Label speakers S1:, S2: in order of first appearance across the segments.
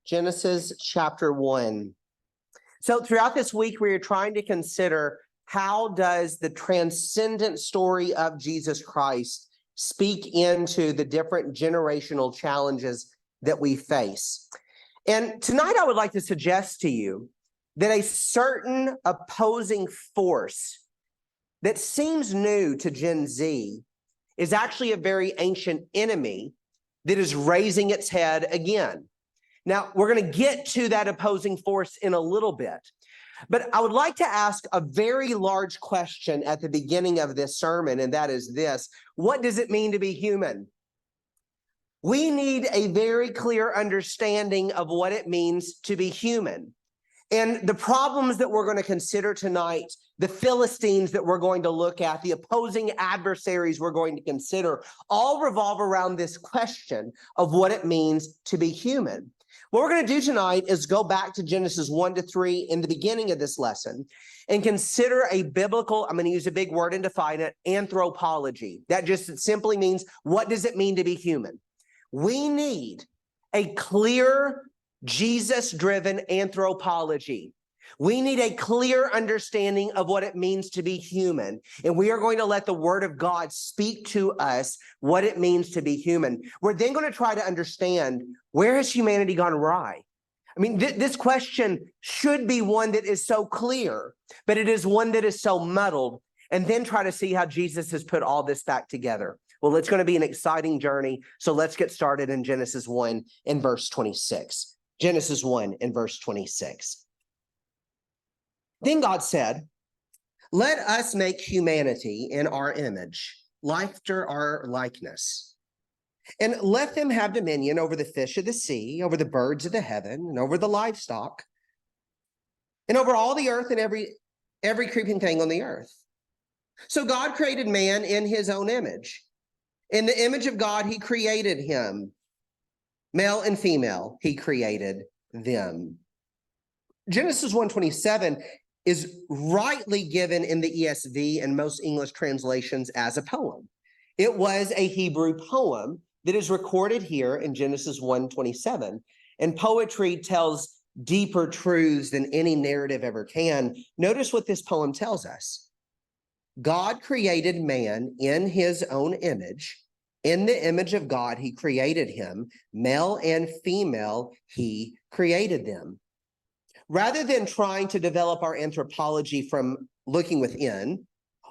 S1: Genesis chapter 1. So throughout this week, we are trying to consider how does the transcendent story of Jesus Christ speak into the different generational challenges that we face. And tonight I would like to suggest to you that a certain opposing force that seems new to Gen Z is actually a very ancient enemy that is raising its head again. Now, we're going to get to that opposing force in a little bit, but I would like to ask a very large question at the beginning of this sermon, and that is this: what does it mean to be human? We need a very clear understanding of what it means to be human. And the problems that we're going to consider tonight, the Philistines that we're going to look at, the opposing adversaries we're going to consider, all revolve around this question of what it means to be human. What we're going to do tonight is go back to Genesis 1-3 in the beginning of this lesson and consider a biblical, I'm going to use a big word and define it, anthropology. That just simply means, what does it mean to be human? We need a clear, Jesus-driven anthropology. We need a clear understanding of what it means to be human. And we are going to let the Word of God speak to us what it means to be human. We're then going to try to understand, where has humanity gone awry? I mean, this question should be one that is so clear, but it is one that is so muddled. And then try to see how Jesus has put all this back together. Well, it's going to be an exciting journey. So let's get started in Genesis 1 and verse 26. Genesis 1 and verse 26. Then God said, "Let us make humanity in our image, after our likeness, and let them have dominion over the fish of the sea, over the birds of the heaven, and over the livestock, and over all the earth and every creeping thing on the earth." So God created man in his own image. In the image of God, he created him. Male and female, he created them. Genesis 1:27 is rightly given in the ESV and most English translations as a poem. It was a Hebrew poem that is recorded here in Genesis 1:27. And poetry tells deeper truths than any narrative ever can. Notice what this poem tells us. God created man in his own image. In the image of God, he created him. Male and female, he created them. Rather than trying to develop our anthropology from looking within,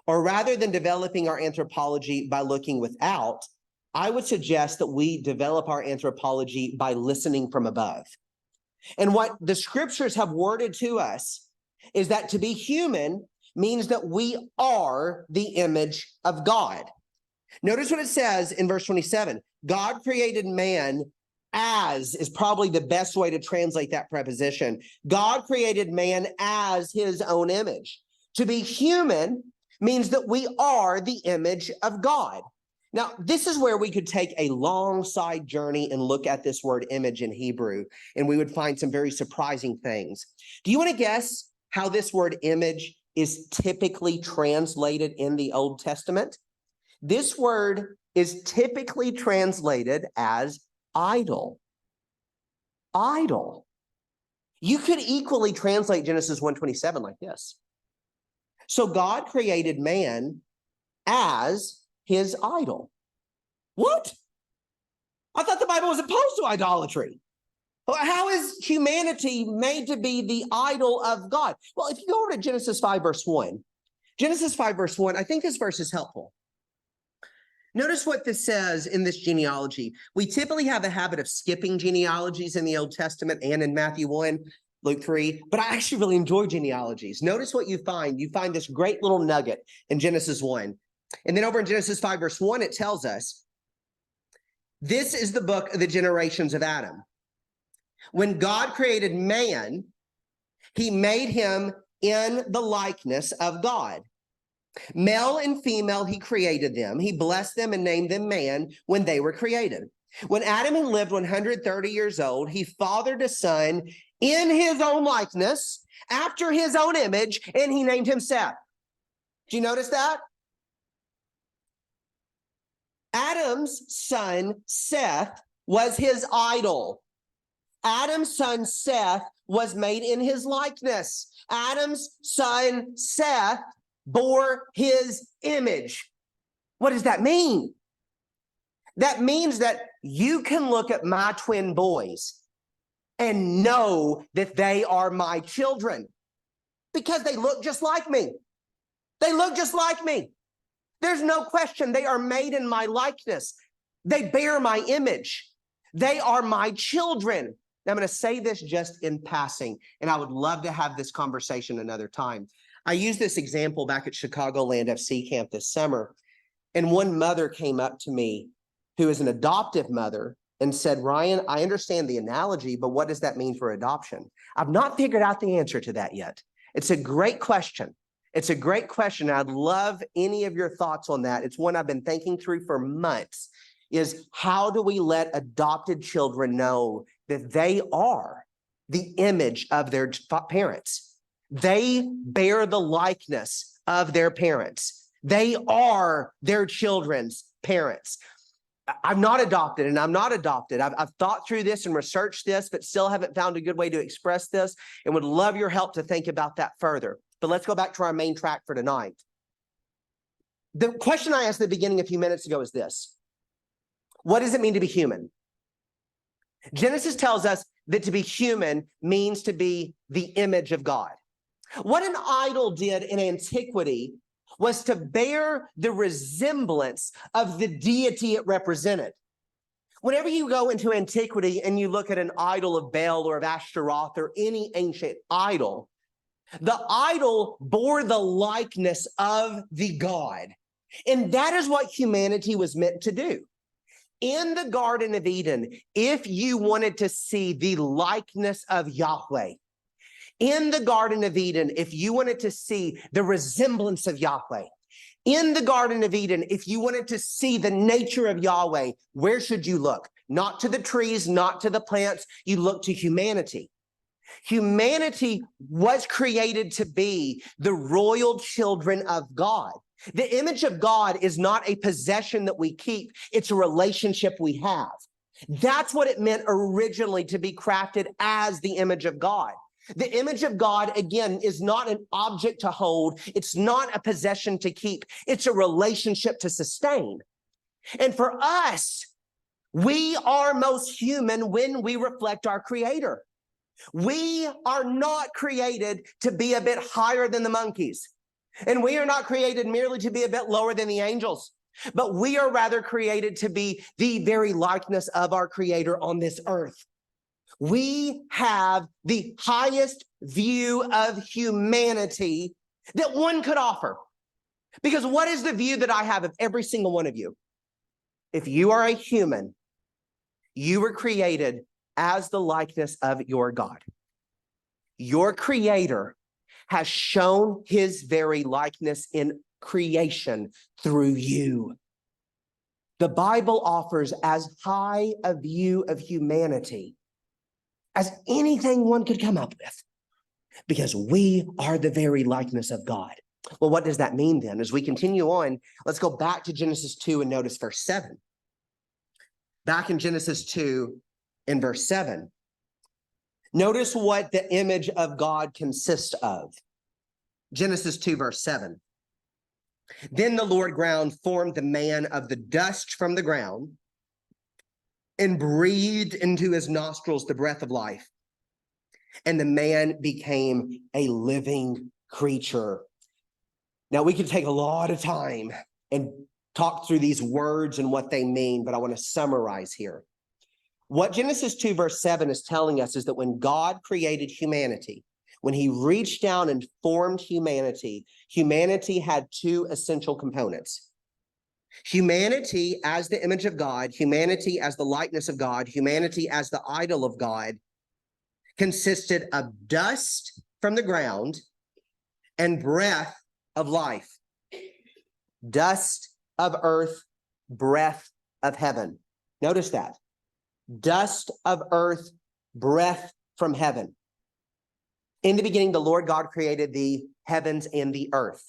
S1: or rather than developing our anthropology by looking without, I would suggest that we develop our anthropology by listening from above. And what the scriptures have worded to us is that to be human means that we are the image of God. Notice what it says in verse 27. God created man as is probably the best way to translate that preposition. God created man as his own image. To be human means that we are the image of God. Now, this is where we could take a long side journey and look at this word image in Hebrew, and we would find some very surprising things. Do you want to guess how this word image is typically translated in the Old Testament? This word is typically translated as idol. Idol. You could equally translate Genesis 1:27 like this. So God created man as his idol. What? I thought the Bible was opposed to idolatry. How is humanity made to be the idol of God? Well, if you go over to Genesis 5 verse 1, Genesis 5 verse 1, I think this verse is helpful. Notice what this says in this genealogy. We typically have a habit of skipping genealogies in the Old Testament and in Matthew 1, Luke 3, but I actually really enjoy genealogies. Notice what you find. You find this great little nugget in Genesis 1. And then over in Genesis 5 verse 1, it tells us, this is the book of the generations of Adam. When God created man, he made him in the likeness of God. Male and female, he created them. He blessed them and named them man when they were created. When Adam had lived 130 years old, he fathered a son in his own likeness, after his own image, and he named him Seth. Do you notice that? Adam's son, Seth, was his idol. Adam's son Seth was made in his likeness. Adam's son Seth bore his image. What does that mean? That means that you can look at my twin boys and know that they are my children because they look just like me. They look just like me. There's no question they are made in my likeness. They bear my image. They are my children. Now, I'm going to say this just in passing, and I would love to have this conversation another time. I used this example back at Chicagoland FC camp this summer, and one mother came up to me who is an adoptive mother and said, Ryan, I understand the analogy, but what does that mean for adoption? I've not figured out the answer to that yet. It's a great question. It's a great question. I'd love any of your thoughts on that. It's one I've been thinking through for months, is how do we let adopted children know that they are the image of their parents? They bear the likeness of their parents. They are their children's parents. I'm not adopted and I'm not adopted. I've thought through this and researched this, but still haven't found a good way to express this and would love your help to think about that further. But let's go back to our main track for tonight. The question I asked at the beginning a few minutes ago is this: what does it mean to be human? Genesis tells us that to be human means to be the image of God. What an idol did in antiquity was to bear the resemblance of the deity it represented. Whenever you go into antiquity and you look at an idol of Baal or of Ashtaroth or any ancient idol, the idol bore the likeness of the God. And that is what humanity was meant to do. In the Garden of Eden, if you wanted to see the likeness of Yahweh, in the Garden of Eden, if you wanted to see the resemblance of Yahweh, in the Garden of Eden, if you wanted to see the nature of Yahweh, where should you look? Not to the trees, not to the plants. You look to humanity. Humanity was created to be the royal children of God. The image of God is not a possession that we keep. It's a relationship we have. That's what it meant originally to be crafted as the image of God. The image of God, again, is not an object to hold. It's not a possession to keep. It's a relationship to sustain. And for us, we are most human when we reflect our Creator. We are not created to be a bit higher than the monkeys. And we are not created merely to be a bit lower than the angels. But we are rather created to be the very likeness of our Creator on this earth. We have the highest view of humanity that one could offer. Because what is the view that I have of every single one of you? If you are a human, you were created as the likeness of your God. Your Creator has shown his very likeness in creation through you. The Bible offers as high a view of humanity as anything one could come up with, because we are the very likeness of God. Well, what does that mean then? As we continue on, let's go back to Genesis 2 and notice verse 7. Back in Genesis 2 in verse 7, notice what the image of God consists of. Genesis 2 verse 7. Then the Lord God formed the man of the dust from the ground and breathed into his nostrils the breath of life. And the man became a living creature. Now, we could take a lot of time and talk through these words and what they mean, but I want to summarize here. What Genesis 2 verse 7 is telling us is that when God created humanity, when he reached down and formed humanity, humanity had two essential components. Humanity as the image of God, humanity as the likeness of God, humanity as the idol of God, consisted of dust from the ground and breath of life. Dust of earth, breath of heaven. Notice that. Dust of earth, breath from heaven. In the beginning, the Lord God created the heavens and the earth.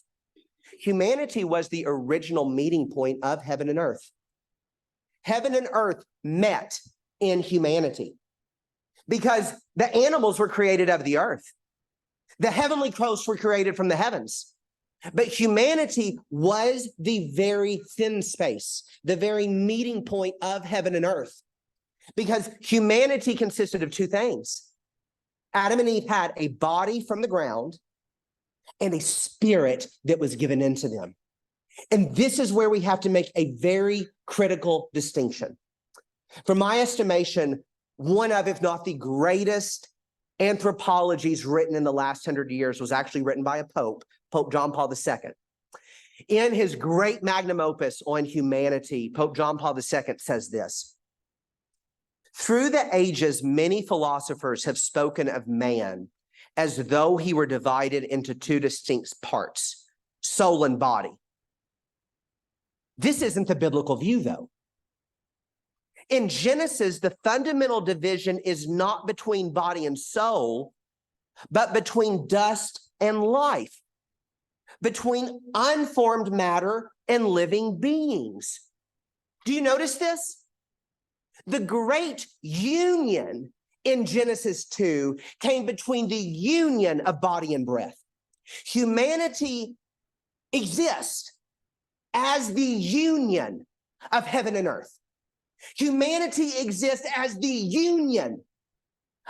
S1: Humanity was the original meeting point of heaven and earth. Heaven and earth met in humanity. because the animals were created of the earth. The heavenly hosts were created from the heavens. But humanity was the very thin space, the very meeting point of heaven and earth, because humanity consisted of two things. Adam and Eve had a body from the ground and a spirit that was given into them. And this is where we have to make a very critical distinction. From my estimation, one of, if not the greatest anthropologies written in the last 100 years was actually written by a pope, Pope John Paul II. In his great magnum opus on humanity, Pope John Paul II says this: through the ages, many philosophers have spoken of man as though he were divided into two distinct parts, soul and body. This isn't the biblical view, though. In Genesis, the fundamental division is not between body and soul, but between dust and life, between unformed matter and living beings. Do you notice this? The great union in Genesis 2 came between the union of body and breath. Humanity exists as the union of heaven and earth. Humanity exists as the union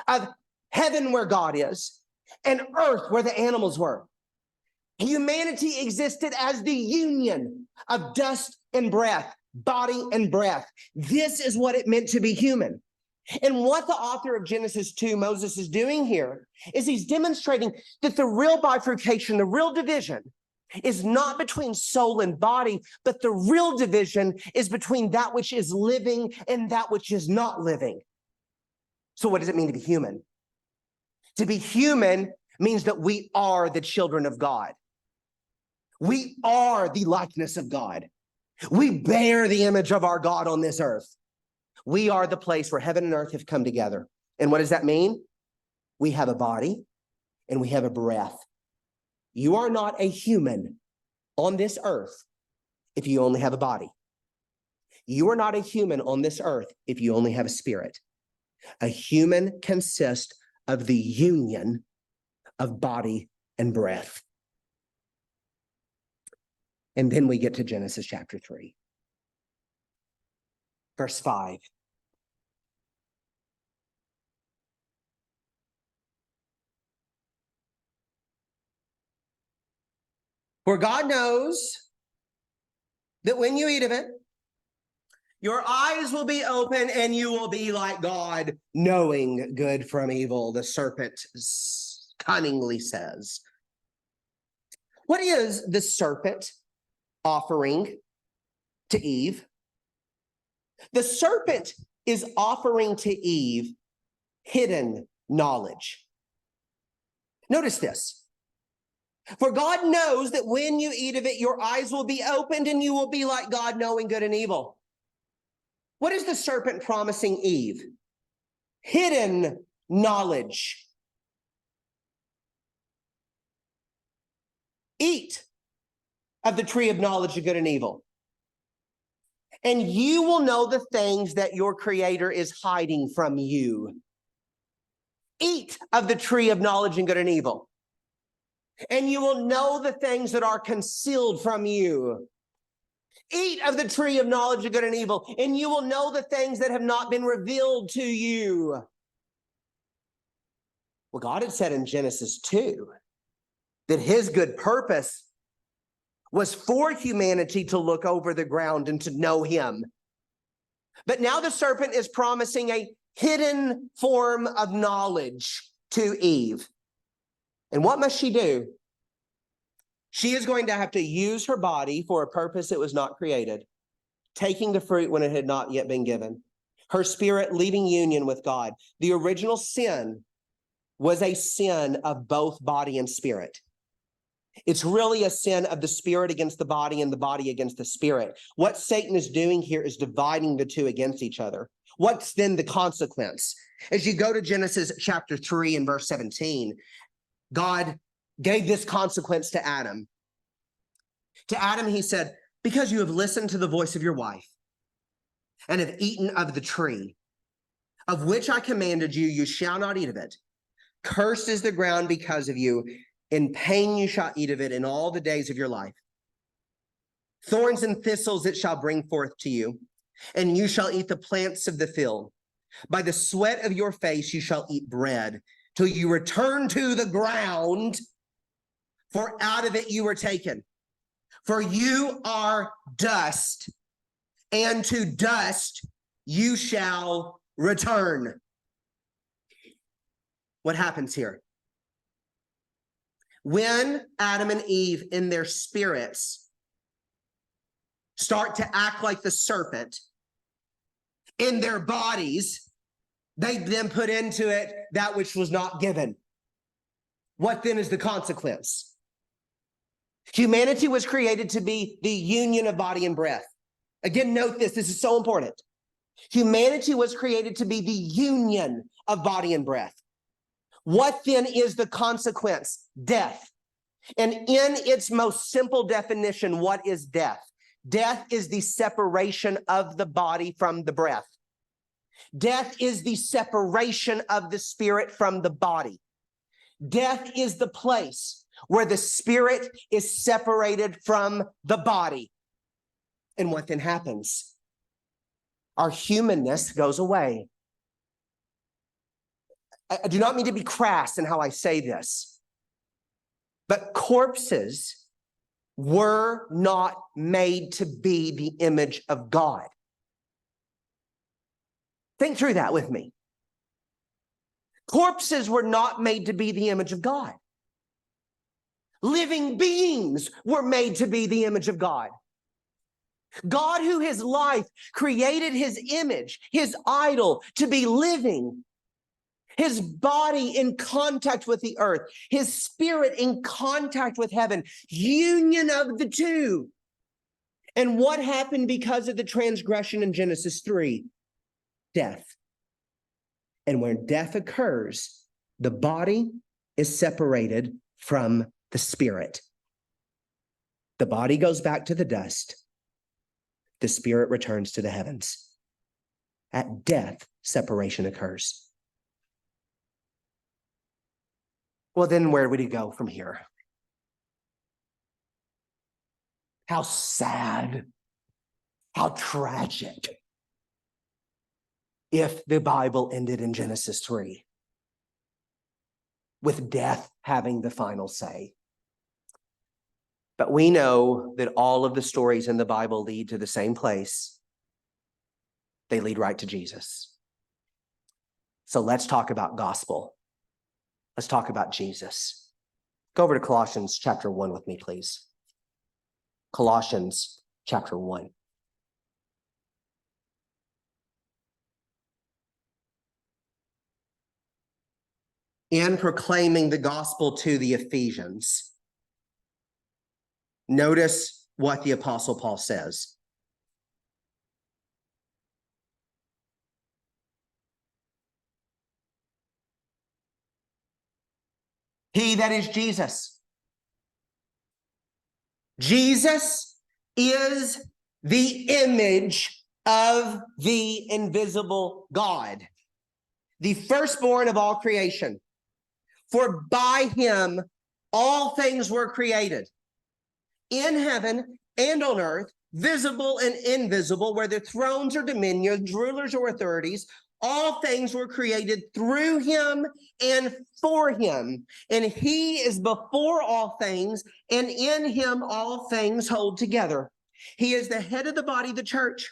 S1: of heaven where God is and earth where the animals were. Humanity existed as the union of dust and breath, body and breath. This is what it meant to be human. And what the author of Genesis 2, Moses, is doing here is he's demonstrating that the real bifurcation, the real division, is not between soul and body, but the real division is between that which is living and that which is not living. So what does it mean to be human? To be human means that we are the children of God. We are the likeness of God. We bear the image of our God on this earth. We are the place where heaven and earth have come together. And what does that mean? We have a body and we have a breath. You are not a human on this earth if you only have a body. You are not a human on this earth if you only have a spirit. A human consists of the union of body and breath. And then we get to Genesis chapter 3, verse 5. For God knows that when you eat of it, your eyes will be open and you will be like God, knowing good from evil, the serpent cunningly says. What is the serpent offering to Eve? The serpent is offering to Eve hidden knowledge. Notice this. For God knows that when you eat of it, your eyes will be opened and you will be like God, knowing good and evil. What is the serpent promising Eve? Hidden knowledge. Eat of the tree of knowledge of good and evil, and you will know the things that your Creator is hiding from you. Eat of the tree of knowledge and good and evil, and you will know the things that are concealed from you. Eat of the tree of knowledge of good and evil, and you will know the things that have not been revealed to you. Well, God had said in Genesis 2 that his good purpose was for humanity to look over the ground and to know him. But now the serpent is promising a hidden form of knowledge to Eve. And what must she do? She is going to have to use her body for a purpose it was not created, taking the fruit when it had not yet been given. Her spirit leaving union with God. The original sin was a sin of both body and spirit. It's really a sin of the spirit against the body and the body against the spirit. What Satan is doing here is dividing the two against each other. What's then the consequence? As you go to Genesis chapter 3 and verse 17, God gave this consequence to Adam. To Adam, he said, because you have listened to the voice of your wife and have eaten of the tree of which I commanded you, you shall not eat of it. Cursed is the ground because of you. In pain you shall eat of it in all the days of your life. Thorns and thistles it shall bring forth to you, and you shall eat the plants of the field. By the sweat of your face you shall eat bread, till you return to the ground, for out of it you were taken. For you are dust, and to dust you shall return. What happens here? When Adam and Eve in their spirits start to act like the serpent, in their bodies, they then put into it that which was not given. What then is the consequence? Humanity was created to be the union of body and breath. Again, note this is so important. Humanity was created to be the union of body and breath. What then is the consequence? Death. And in its most simple definition, what is death? Death is the separation of the body from the breath. Death is the separation of the spirit from the body. Death is the place where the spirit is separated from the body. And what then happens? Our humanness goes away. I do not mean to be crass in how I say this, but corpses were not made to be the image of God. Think through that with me. Corpses were not made to be the image of God. Living beings were made to be the image of God. God, who his life created his image, his idol, to be living, his body in contact with the earth, his spirit in contact with heaven, union of the two. And what happened because of the transgression in Genesis 3? Death. And when death occurs, the body is separated from the spirit. The body goes back to the dust. The spirit returns to the heavens. At death, separation occurs. Well, then where would he go from here? How sad, how tragic if the Bible ended in Genesis 3, with death having the final say. But we know that all of the stories in the Bible lead to the same place. They lead right to Jesus. So let's talk about gospel. Let's talk about Jesus. Go over to Colossians chapter 1 with me, please. Colossians chapter 1. In proclaiming the gospel to the Ephesians, notice what the Apostle Paul says. He, that is Jesus. Jesus is the image of the invisible God, the firstborn of all creation. For by him all things were created, in heaven and on earth, visible and invisible, whether thrones or dominions, rulers or authorities. All things were created through him and for him. And he is before all things, and in him all things hold together. He is the head of the body, the church.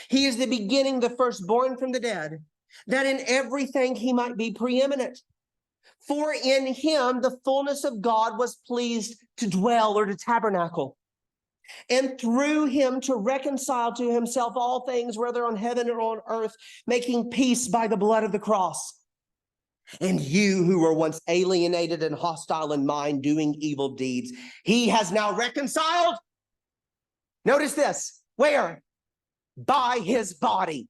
S1: He is the beginning, the firstborn from the dead, that in everything he might be preeminent. For in him the fullness of God was pleased to dwell or to tabernacle, and through him to reconcile to himself all things, whether on heaven or on earth, making peace by the blood of the cross. And you who were once alienated and hostile in mind, doing evil deeds, he has now reconciled. Notice this. Where? By his body,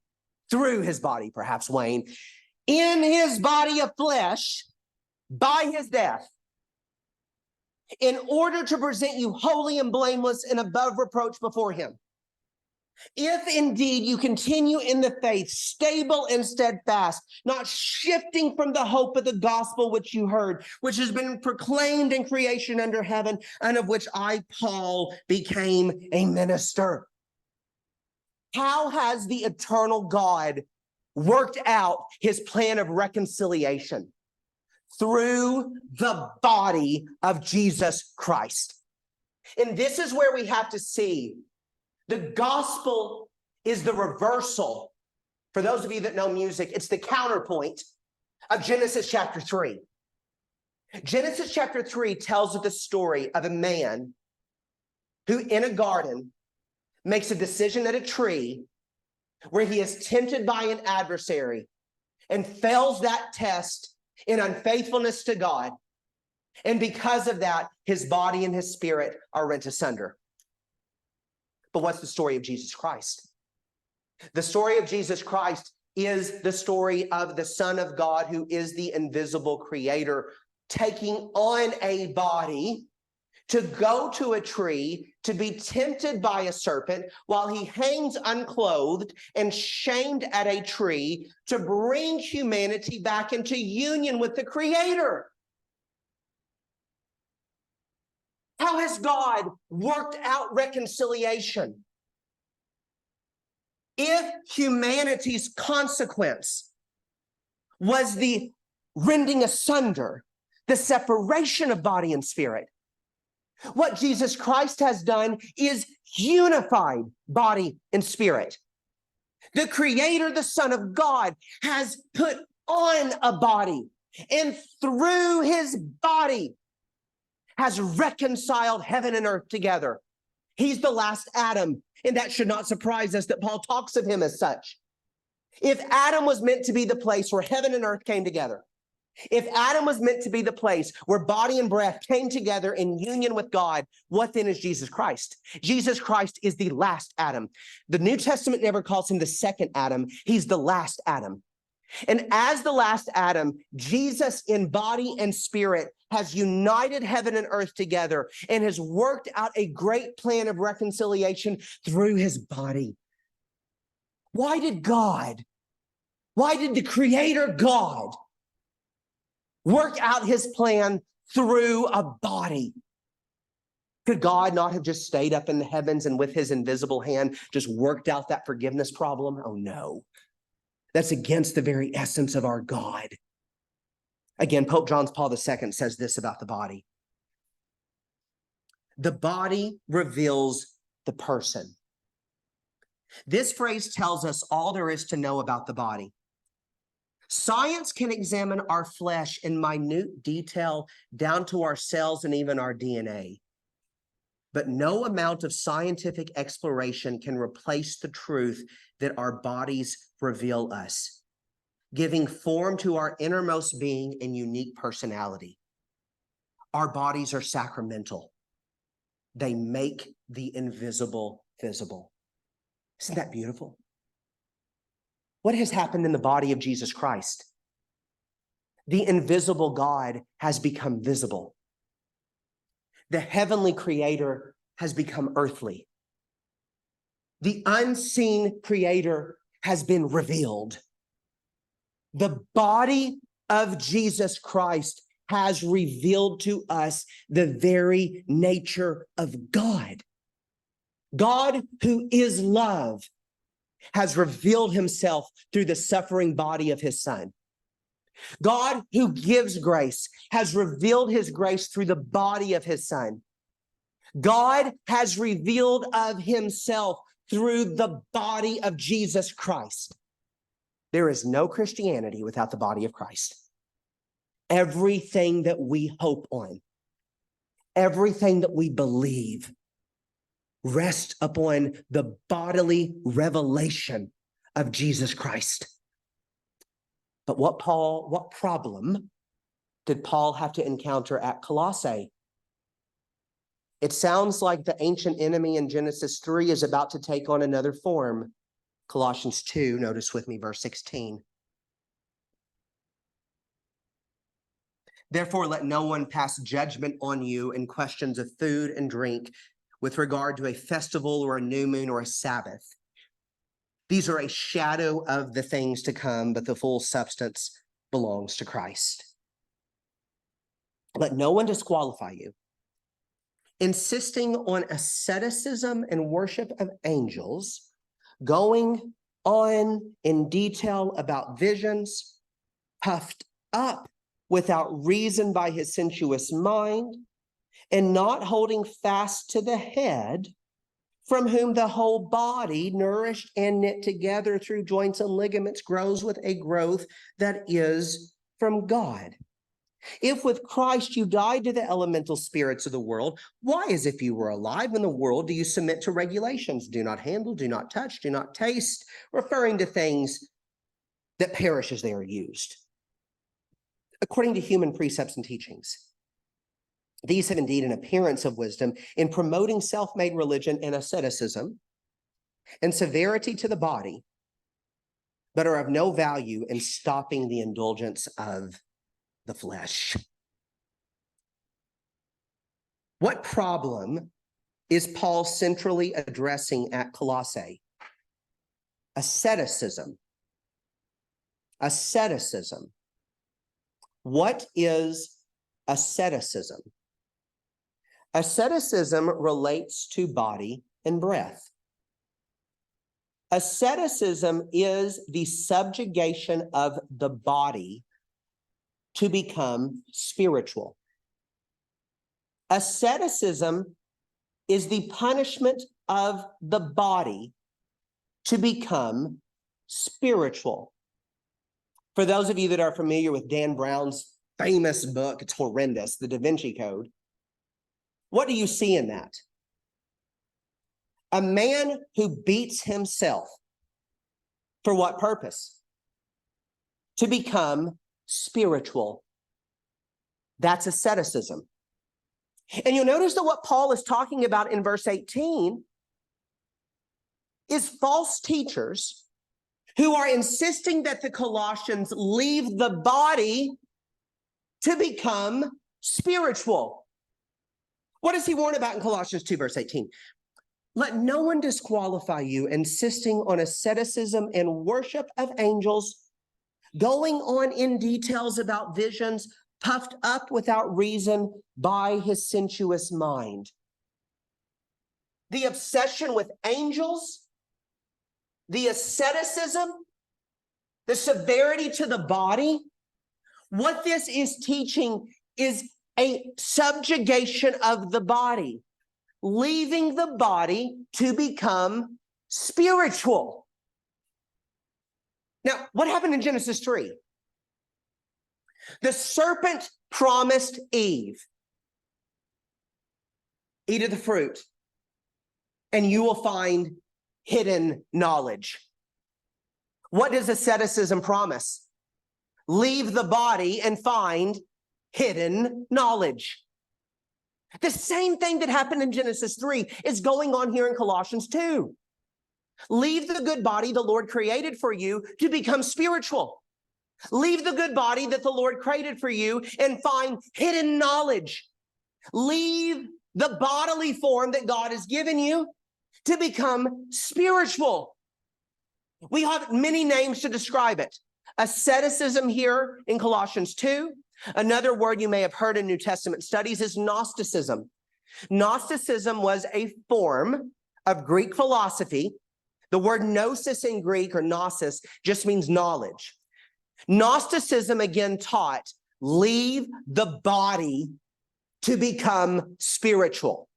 S1: through his body, perhaps, Wayne, in his body of flesh, by his death, in order to present you holy and blameless and above reproach before him. If indeed you continue in the faith, stable and steadfast, not shifting from the hope of the gospel which you heard, which has been proclaimed in creation under heaven, and of which I, Paul, became a minister. How has the eternal God worked out his plan of reconciliation? Through the body of Jesus Christ. And this is where we have to see the gospel is the reversal. For those of you that know music, it's the counterpoint of Genesis chapter 3. Genesis chapter 3 tells the story of a man who in a garden makes a decision at a tree where he is tempted by an adversary and fails that test in unfaithfulness to God. And because of that, his body and his spirit are rent asunder. But what's the story of Jesus Christ? The story of Jesus Christ is the story of the Son of God, who is the invisible creator, taking on a body to go to a tree, to be tempted by a serpent while he hangs unclothed and shamed at a tree to bring humanity back into union with the Creator. How has God worked out reconciliation? If humanity's consequence was the rending asunder, the separation of body and spirit, what Jesus Christ has done is unified body and spirit. The Creator, the Son of God, has put on a body, and through his body has reconciled heaven and earth together. He's the last Adam, and that should not surprise us that Paul talks of him as such. If Adam was meant to be the place where heaven and earth came together, if Adam was meant to be the place where body and breath came together in union with God, what then is Jesus Christ? Jesus Christ is the last Adam. The New Testament never calls him the second Adam. He's the last Adam. And as the last Adam, Jesus in body and spirit has united heaven and earth together and has worked out a great plan of reconciliation through his body. Why did the Creator God work out his plan through a body? Could God not have just stayed up in the heavens and with his invisible hand just worked out that forgiveness problem? Oh no. That's against the very essence of our God. Again, Pope John Paul II says this about the body. The body reveals the person. This phrase tells us all there is to know about the body. Science can examine our flesh in minute detail down to our cells and even our DNA. But no amount of scientific exploration can replace the truth that our bodies reveal us, giving form to our innermost being and unique personality. Our bodies are sacramental. They make the invisible visible. Isn't that beautiful? What has happened in the body of Jesus Christ? The invisible God has become visible. The heavenly Creator has become earthly. The unseen Creator has been revealed. The body of Jesus Christ has revealed to us the very nature of God. God, who is love, has revealed himself through the suffering body of his Son. God, who gives grace, has revealed his grace through the body of his Son. God has revealed of himself through the body of Jesus Christ. There is no Christianity without the body of Christ. Everything that we hope on, everything that we believe, rests upon the bodily revelation of Jesus Christ. But what problem did Paul have to encounter at Colossae? It sounds like the ancient enemy in Genesis 3 is about to take on another form. Colossians 2, notice with me verse 16. Therefore, let no one pass judgment on you in questions of food and drink with regard to a festival or a new moon or a Sabbath, These are a shadow of the things to come, but the full substance belongs to Christ. Let no one disqualify you. Insisting on asceticism and worship of angels, going on in detail about visions, puffed up without reason by his sensuous mind, and not holding fast to the head, from whom the whole body, nourished and knit together through joints and ligaments, grows with a growth that is from God. If with Christ you died to the elemental spirits of the world, why, as if you were alive in the world, do you submit to regulations? Do not handle, do not touch, do not taste, referring to things that perish as they are used, according to human precepts and teachings. These have indeed an appearance of wisdom in promoting self-made religion and asceticism and severity to the body, but are of no value in stopping the indulgence of the flesh. What problem is Paul centrally addressing at Colossae? Asceticism. Asceticism. What is asceticism? Asceticism relates to body and breath. Asceticism is the subjugation of the body to become spiritual. Asceticism is the punishment of the body to become spiritual. For those of you that are familiar with Dan Brown's famous book, it's horrendous, The Da Vinci Code, what do you see in that? A man who beats himself. For what purpose? To become spiritual. That's asceticism. And you'll notice that what Paul is talking about in verse 18 is false teachers who are insisting that the Colossians leave the body to become spiritual. What does he warn about in Colossians 2, verse 18? Let no one disqualify you, insisting on asceticism and worship of angels, going on in details about visions, puffed up without reason by his sensuous mind. The obsession with angels, the asceticism, the severity to the body, what this is teaching is a subjugation of the body, leaving the body to become spiritual. Now, what happened in Genesis 3? The serpent promised Eve, eat of the fruit, and you will find hidden knowledge. What does asceticism promise? Leave the body and find hidden knowledge. The same thing that happened in Genesis 3 is going on here in Colossians 2. Leave the good body the Lord created for you to become spiritual. Leave the good body that the Lord created for you and find hidden knowledge. Leave the bodily form that God has given you to become spiritual. We have many names to describe it. Asceticism here in Colossians 2. Another word you may have heard in New Testament studies is Gnosticism. Gnosticism was a form of Greek philosophy. The word gnosis in Greek, or gnosis, just means knowledge. Gnosticism again taught, leave the body to become spiritual.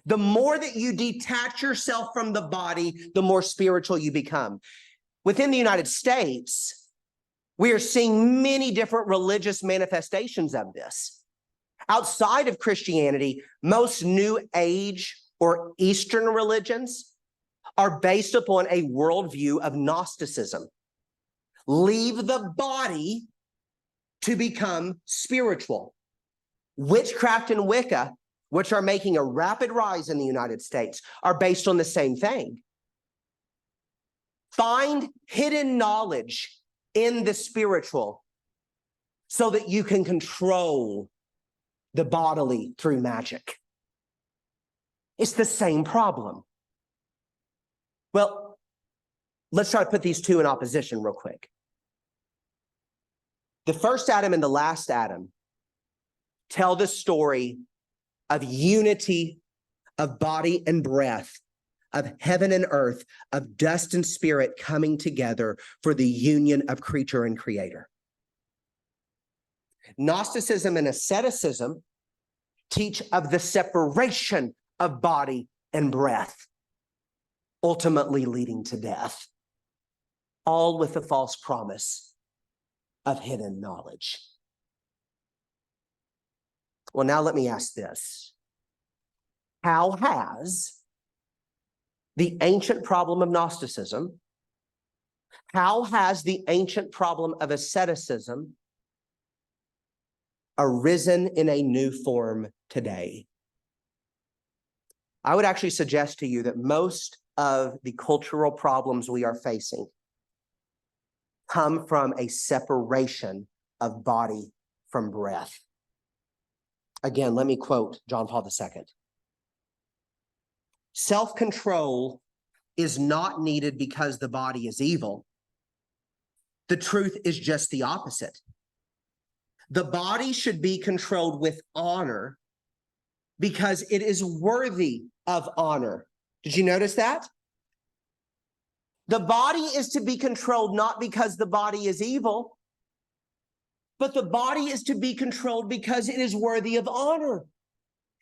S1: The more that you detach yourself from the body, the more spiritual you become. Within the United States, we are seeing many different religious manifestations of this. Outside of Christianity, most New Age or Eastern religions are based upon a worldview of Gnosticism. Leave the body to become spiritual. Witchcraft and Wicca, which are making a rapid rise in the United States, are based on the same thing. Find hidden knowledge in the spiritual so that you can control the bodily through magic. It's the same problem. Well, let's try to put these two in opposition real quick. The first Adam and the last Adam tell the story of unity of body and breath, of heaven and earth, of dust and spirit coming together for the union of creature and creator. Gnosticism and asceticism teach of the separation of body and breath, ultimately leading to death, all with the false promise of hidden knowledge. Well, now let me ask this. How has the ancient problem of Gnosticism, how has the ancient problem of asceticism arisen in a new form today? I would actually suggest to you that most of the cultural problems we are facing come from a separation of body from breath. Again, let me quote John Paul II. Self-control is not needed because the body is evil. The truth is just the opposite. The body should be controlled with honor because it is worthy of honor. Did you notice that? The body is to be controlled not because the body is evil, but the body is to be controlled because it is worthy of honor.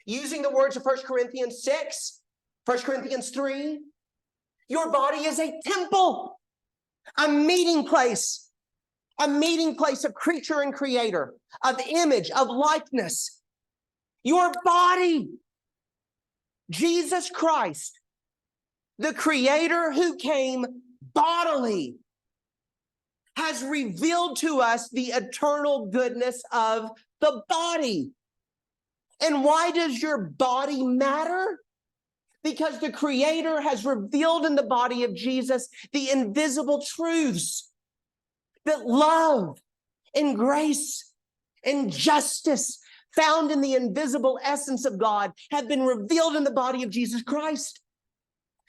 S1: Using the words of 1 Corinthians 6, 1 Corinthians 3, your body is a temple, a meeting place of creature and creator, of image, of likeness. Your body, Jesus Christ, the creator who came bodily, has revealed to us the eternal goodness of the body. And why does your body matter? Because the Creator has revealed in the body of Jesus the invisible truths that love and grace and justice found in the invisible essence of God have been revealed in the body of Jesus Christ.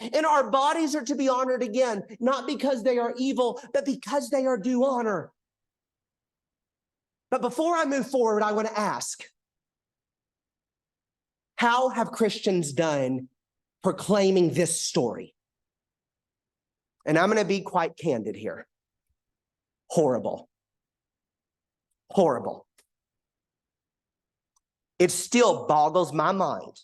S1: And our bodies are to be honored again, not because they are evil, but because they are due honor. But before I move forward, I want to ask, how have Christians done proclaiming this story? And I'm going to be quite candid here. Horrible. Horrible. It still boggles my mind.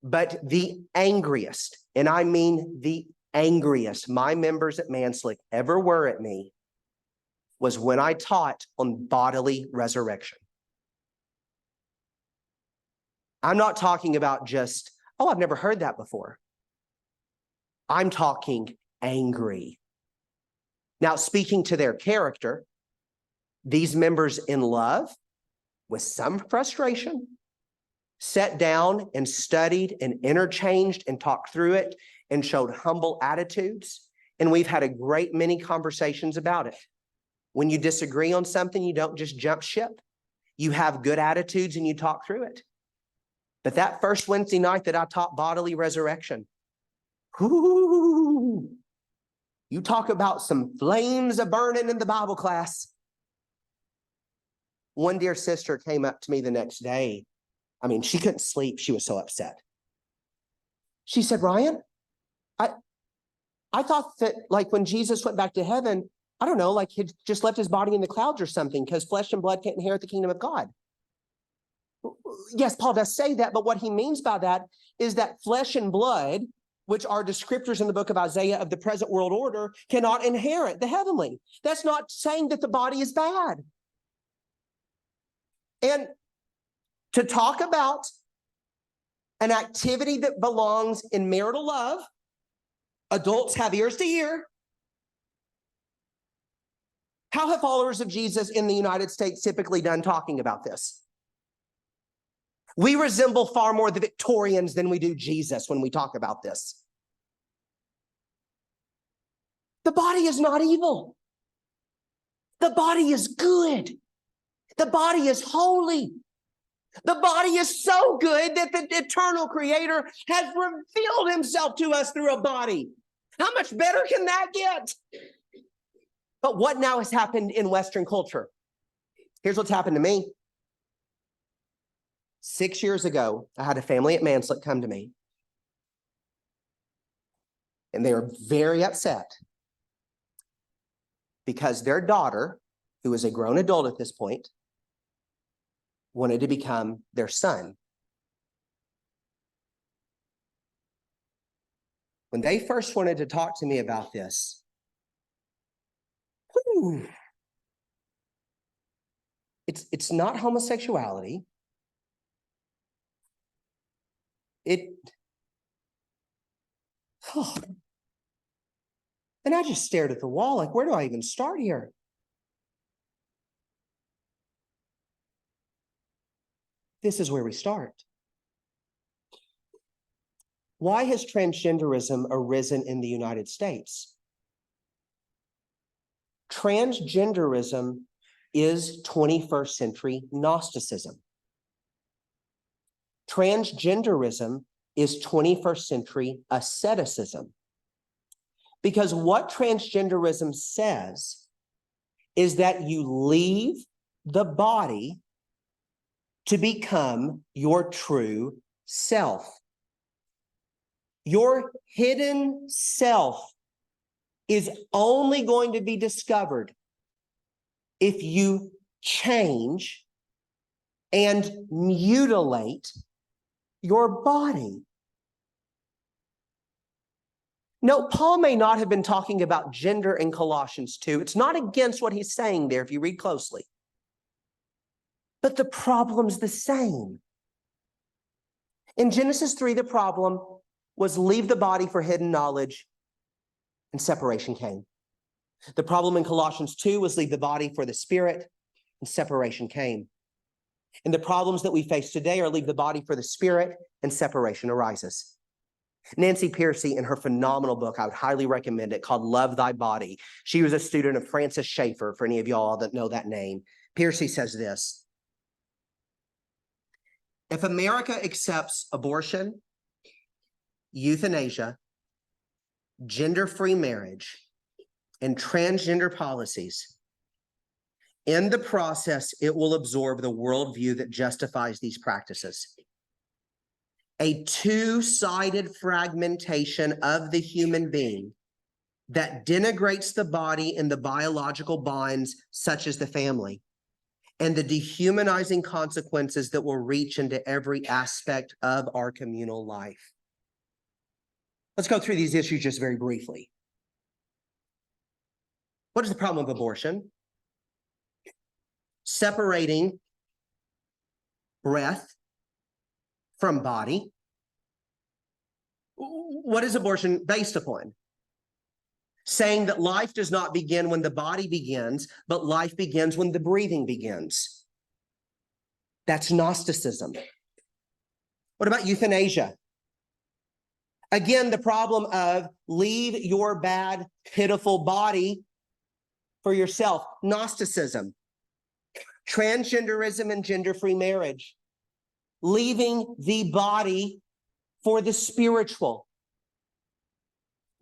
S1: But the angriest, and I mean the angriest, my members at Manslick ever were at me was when I taught on bodily resurrection. I'm not talking about just, oh, I've never heard that before. I'm talking angry. Now, speaking to their character, these members in love, with some frustration, sat down and studied and interchanged and talked through it and showed humble attitudes. And we've had a great many conversations about it. When you disagree on something, you don't just jump ship. You have good attitudes and you talk through it. But that first Wednesday night that I taught bodily resurrection, whoo, you talk about some flames a burning in the Bible class. One dear sister came up to me the next day. I mean, she couldn't sleep. She was so upset. She said, Ryan, I thought that like when Jesus went back to heaven, I don't know, like he just left his body in the clouds or something because flesh and blood can't inherit the kingdom of God. Yes, Paul does say that, but what he means by that is that flesh and blood, which are descriptors in the book of Isaiah of the present world order, cannot inherit the heavenly. That's not saying that the body is bad. And to talk about an activity that belongs in marital love, adults have ears to hear. How have followers of Jesus in the United States typically done talking about this? We resemble far more the Victorians than we do Jesus when we talk about this. The body is not evil. The body is good. The body is holy. The body is so good that the eternal Creator has revealed himself to us through a body. How much better can that get? But what now has happened in Western culture? Here's what's happened to me. 6 years ago, I had a family at Manslick come to me, and they were very upset because their daughter, who is a grown adult at this point, wanted to become their son. When they first wanted to talk to me about this, it's not homosexuality. And I just stared at the wall like, where do I even start here? This is where we start. Why has transgenderism arisen in the United States? Transgenderism is 21st century Gnosticism. Transgenderism is 21st century asceticism. Because what transgenderism says is that you leave the body to become your true self. Your hidden self is only going to be discovered if you change and mutilate your body. No, Paul may not have been talking about gender in Colossians 2. It's not against what he's saying there if you read closely. But the problem's the same. In Genesis 3, the problem was leave the body for hidden knowledge, and separation came. The problem in Colossians 2 was leave the body for the spirit, and separation came. And the problems that we face today are leave the body for the spirit, and separation arises. Nancy Pearcey, in her phenomenal book, I would highly recommend it, called Love Thy Body. She was a student of Francis Schaeffer, for any of y'all that know that name. Pearcey says this: if America accepts abortion, euthanasia, gender-free marriage, and transgender policies, in the process, it will absorb the worldview that justifies these practices. A two-sided fragmentation of the human being that denigrates the body and the biological bonds, such as the family, and the dehumanizing consequences that will reach into every aspect of our communal life. Let's go through these issues just very briefly. What is the problem of abortion? Separating breath from body. What is abortion based upon? Saying that life does not begin when the body begins, but life begins when the breathing begins. That's Gnosticism. What about euthanasia? Again, the problem of leave your bad, pitiful body for yourself. Gnosticism. Transgenderism and gender-free marriage. Leaving the body for the spiritual.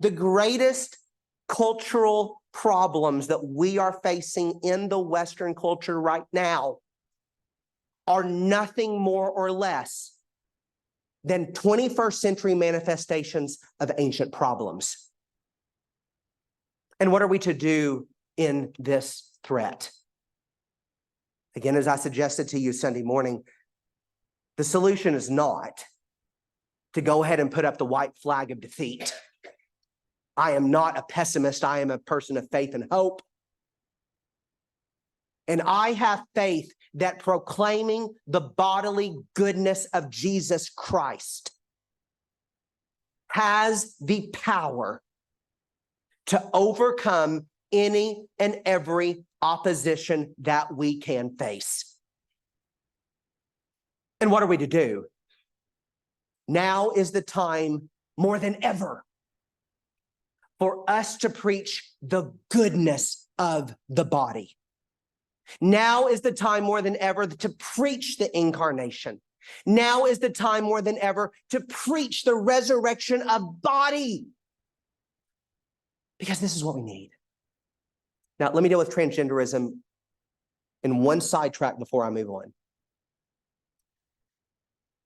S1: The greatest cultural problems that we are facing in the Western culture right now are nothing more or less than 21st century manifestations of ancient problems. And what are we to do in this threat? Again, as I suggested to you Sunday morning, the solution is not to go ahead and put up the white flag of defeat. I am not a pessimist. I am a person of faith and hope. And I have faith that proclaiming the bodily goodness of Jesus Christ has the power to overcome any and every opposition that we can face. And what are we to do? Now is the time more than ever for us to preach the goodness of the body. Now is the time more than ever to preach the incarnation. Now is the time more than ever to preach the resurrection of body. Because this is what we need. Now, let me deal with transgenderism in one sidetrack before I move on.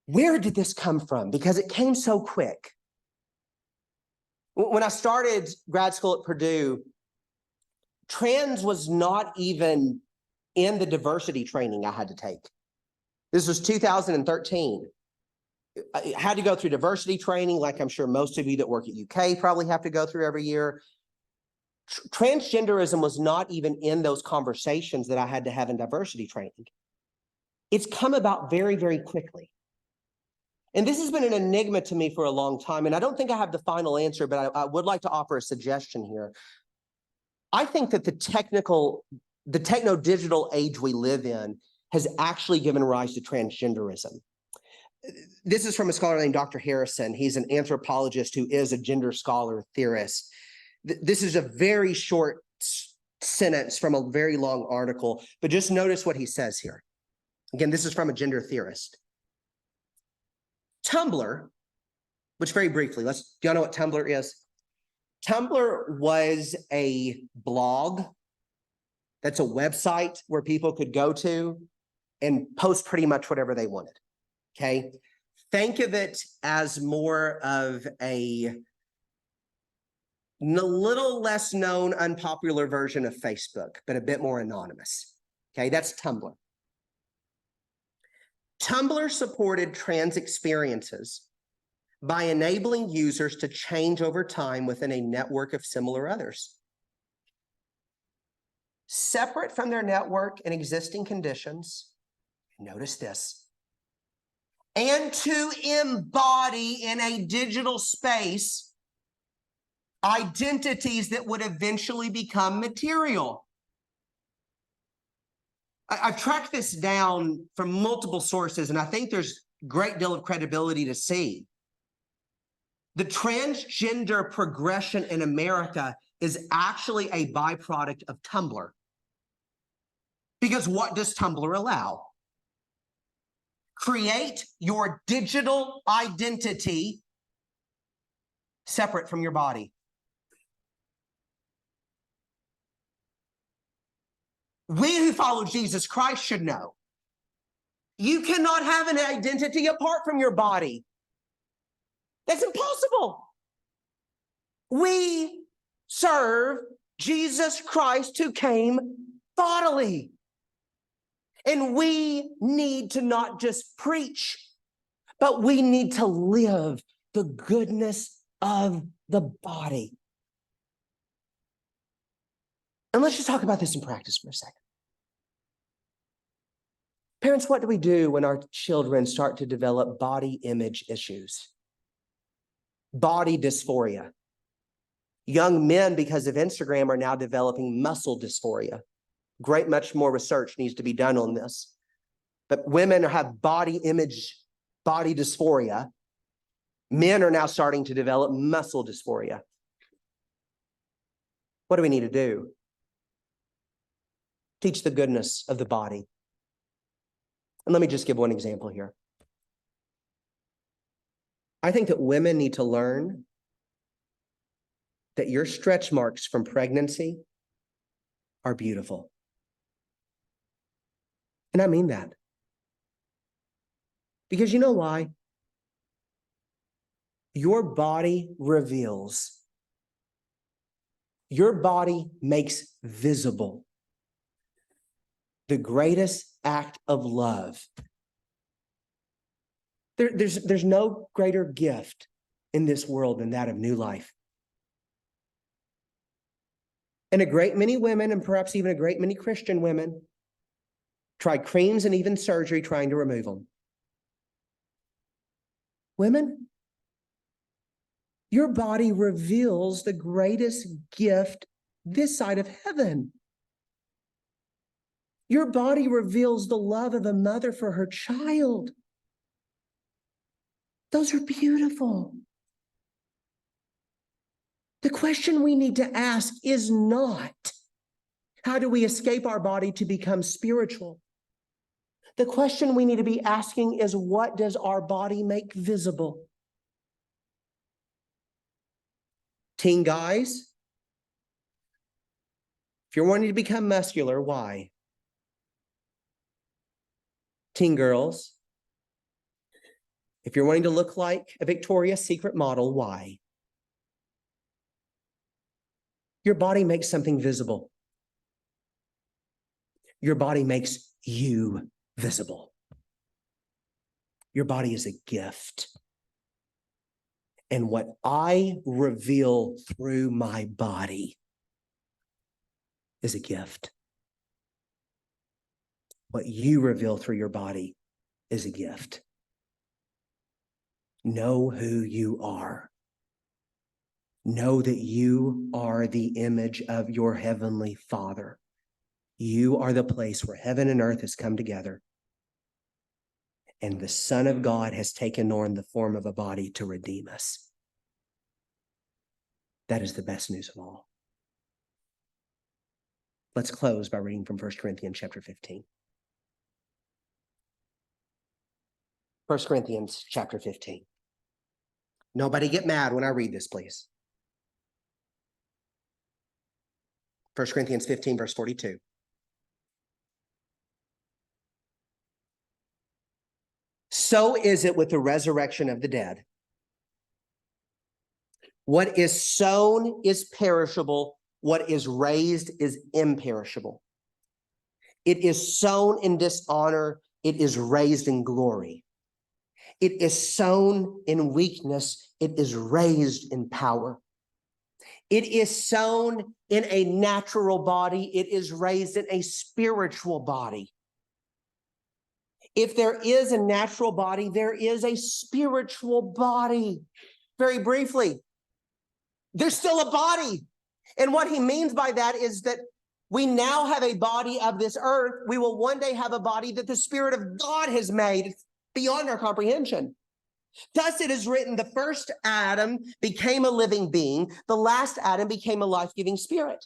S1: Where did this come from? Because it came so quick. When I started grad school at Purdue, trans was not even in the diversity training I had to take. This was 2013. I had to go through diversity training, like I'm sure most of you that work at UK probably have to go through every year. Transgenderism was not even in those conversations that I had to have in diversity training. It's come about very, very quickly. And this has been an enigma to me for a long time, and I don't think I have the final answer, but I would like to offer a suggestion here. I think that the techno-digital age we live in has actually given rise to transgenderism. This is from a scholar named Dr. Harrison. He's an anthropologist who is a gender scholar theorist. This is a very short sentence from a very long article, but just notice what he says here. Again, this is from a gender theorist. Tumblr, which very briefly, do y'all know what Tumblr is? Tumblr was a blog. That's a website where people could go to and post pretty much whatever they wanted, okay? Think of it as more of a little less known, unpopular version of Facebook, but a bit more anonymous, okay? That's Tumblr. Tumblr supported trans experiences by enabling users to change over time within a network of similar others. Separate from their network and existing conditions, notice this, and to embody in a digital space identities that would eventually become material. I've tracked this down from multiple sources, and I think there's a great deal of credibility to see. The transgender progression in America is actually a byproduct of Tumblr. Because what does Tumblr allow? Create your digital identity separate from your body. We who follow Jesus Christ should know. You cannot have an identity apart from your body. That's impossible. We serve Jesus Christ who came bodily. And we need to not just preach, but we need to live the goodness of the body. And let's just talk about this in practice for a second. Parents, what do we do when our children start to develop body image issues? Body dysphoria. Young men, because of Instagram, are now developing muscle dysphoria. Much more research needs to be done on this. But women have body dysphoria. Men are now starting to develop muscle dysphoria. What do we need to do? Teach the goodness of the body. And let me just give one example here. I think that women need to learn that your stretch marks from pregnancy are beautiful. And I mean that. Because you know why? Your body reveals. Your body makes visible the greatest act of love. There's no greater gift in this world than that of new life. And a great many women, and perhaps even a great many Christian women, try creams and even surgery trying to remove them. Women, your body reveals the greatest gift this side of heaven. Your body reveals the love of a mother for her child. Those are beautiful. The question we need to ask is not, how do we escape our body to become spiritual? The question we need to be asking is, what does our body make visible? Teen guys, If you're wanting to become muscular, why? Teen girls, if you're wanting to look like a Victoria's Secret model, why? Your body makes something visible. Your body makes you visible. Your body is a gift. And what I reveal through my body is a gift. What you reveal through your body is a gift. Know who you are. Know that you are the image of your heavenly Father. You are the place where heaven and earth has come together. And the Son of God has taken on the form of a body to redeem us. That is the best news of all. Let's close by reading from 1 Corinthians chapter 15. 1 Corinthians chapter 15. Nobody get mad when I read this, please. 1 Corinthians 15, verse 42. So is it with the resurrection of the dead. What is sown is perishable. What is raised is imperishable. It is sown in dishonor. It is raised in glory. It is sown in weakness. It is raised in power. It is sown in a natural body. It is raised in a spiritual body. If there is a natural body, there is a spiritual body. Very briefly, there's still a body. And what he means by that is that we now have a body of this earth. We will one day have a body that the Spirit of God has made. It's beyond our comprehension. Thus it is written, the first Adam became a living being. The last Adam became a life-giving spirit.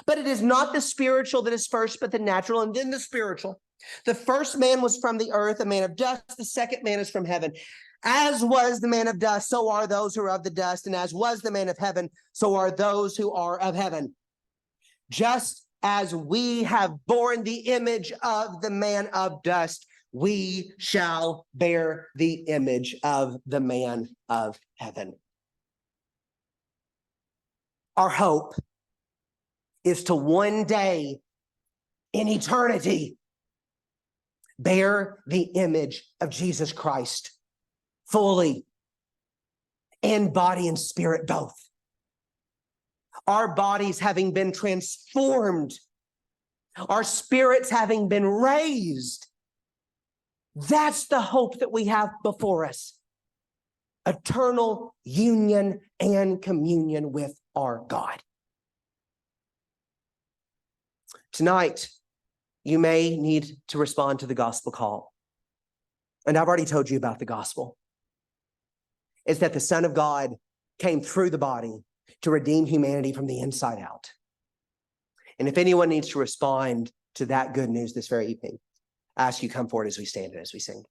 S1: But it is not the spiritual that is first, but the natural, and then the spiritual. The first man was from the earth, a man of dust. The second man is from heaven. As was the man of dust, so are those who are of the dust. And as was the man of heaven, so are those who are of heaven. Just as we have borne the image of the man of dust, we shall bear the image of the man of heaven. Our hope is to one day in eternity bear the image of Jesus Christ fully, in body and spirit both. Our bodies having been transformed, our spirits having been raised. That's the hope that we have before us. Eternal union and communion with our God. Tonight, you may need to respond to the gospel call. And I've already told you about the gospel. It's that the Son of God came through the body to redeem humanity from the inside out. And if anyone needs to respond to that good news this very evening, I ask you come forward as we stand and as we sing.